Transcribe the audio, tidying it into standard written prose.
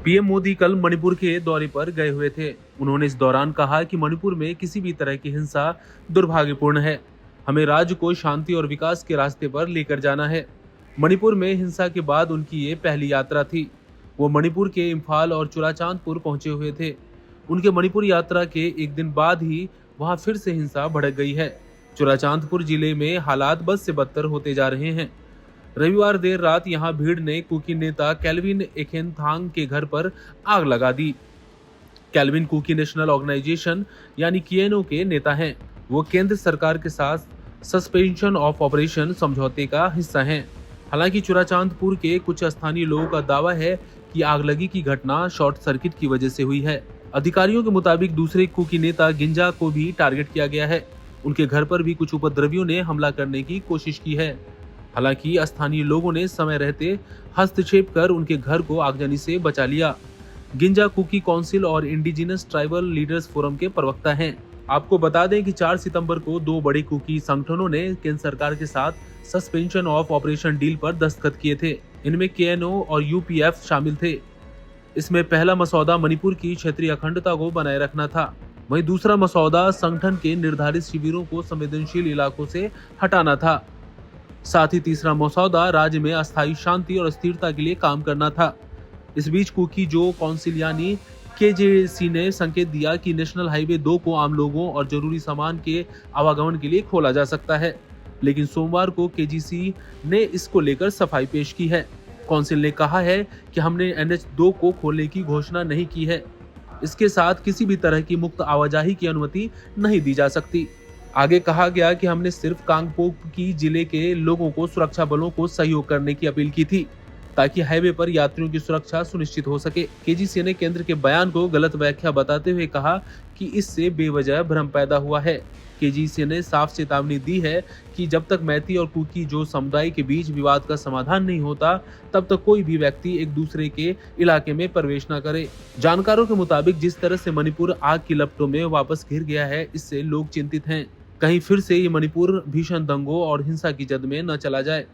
PM Modi कल मणिपुर के दौरे पर गए हुए थे। उन्होंने इस दौरान कहा कि मणिपुर में किसी भी तरह की हिंसा दुर्भाग्यपूर्ण है। हमें राज्य को शांति और विकास के रास्ते पर लेकर जाना है। मणिपुर में हिंसा के बाद उनकी ये पहली यात्रा थी। वो मणिपुर के इम्फाल और चुराचांदपुर पहुंचे हुए थे। उनके मणिपुर यात्रा के एक दिन बाद ही वहां फिर से हिंसा भड़क गई है। चुराचांदपुर जिले में हालात बद से बदतर होते जा रहे हैं। रविवार देर रात यहां भीड़ ने कुकी नेता केल्विन एखेनथांग के घर पर आग लगा दी। केल्विन कुकी नेशनल ऑर्गेनाइजेशन यानी केएनओ के नेता हैं। वो केंद्र सरकार के साथ सस्पेंशन ऑफ ऑपरेशन समझौते का हिस्सा हैं। हालांकि चुराचांदपुर के कुछ स्थानीय लोगों का दावा है कि आगलगी की घटना शॉर्ट सर्किट की वजह से हुई है। अधिकारियों के मुताबिक दूसरे कुकी नेता गिंजा को भी टारगेट किया गया है। उनके घर पर भी कुछ उपद्रवियों ने हमला करने की कोशिश की है। हालांकि स्थानीय लोगों ने समय रहते हस्तक्षेप कर उनके घर को आगजनी से बचा लिया। गिंजा कुकी काउंसिल और इंडिजिनस ट्राइबल लीडर्स फोरम के प्रवक्ता हैं। आपको बता दें कि 4 सितंबर को 2 बड़े कुकी संगठनों ने केंद्र सरकार के साथ सस्पेंशन ऑफ ऑपरेशन डील पर दस्तखत किए थे। इनमें केएनओ और यूपीएफ शामिल थे। इसमें पहला मसौदा मणिपुर की क्षेत्रीय अखंडता को बनाए रखना था। वहीं दूसरा मसौदा संगठन के निर्धारित शिविरों को संवेदनशील इलाकों से हटाना था। साथ ही तीसरा मसौदा राज्य में अस्थायी शांति और स्थिरता के लिए काम करना था। इस बीच कुकी जो काउंसिल यानी केजेसी ने संकेत दिया कि नेशनल हाईवे 2 को आम लोगों और जरूरी सामान के आवागमन के लिए खोला जा सकता है, लेकिन सोमवार को केजीसी ने इसको लेकर सफाई पेश की है। काउंसिल ने कहा है कि हमने NH2 को खोलने की घोषणा नहीं की है। इसके साथ किसी भी तरह की मुक्त आवाजाही की अनुमति नहीं दी जा सकती। आगे कहा गया कि हमने सिर्फ कांगपोकी जिले के लोगों को सुरक्षा बलों को सहयोग करने की अपील की थी, ताकि हाईवे पर यात्रियों की सुरक्षा सुनिश्चित हो सके। केजीसी ने केंद्र के बयान को गलत व्याख्या बताते हुए कहा कि इससे बेवजह भ्रम पैदा हुआ है। केजीसी ने साफ चेतावनी दी है कि जब तक मैती और कुकी जो समुदाय के बीच विवाद का समाधान नहीं होता, तब तक कोई भी व्यक्ति एक दूसरे के इलाके में प्रवेश न करे। जानकारों के मुताबिक जिस तरह से मणिपुर आग की लपटों में वापस घिर गया है, इससे लोग चिंतित हैं। कहीं फिर से ये मणिपुर भीषण दंगों और हिंसा की जद में न चला जाए।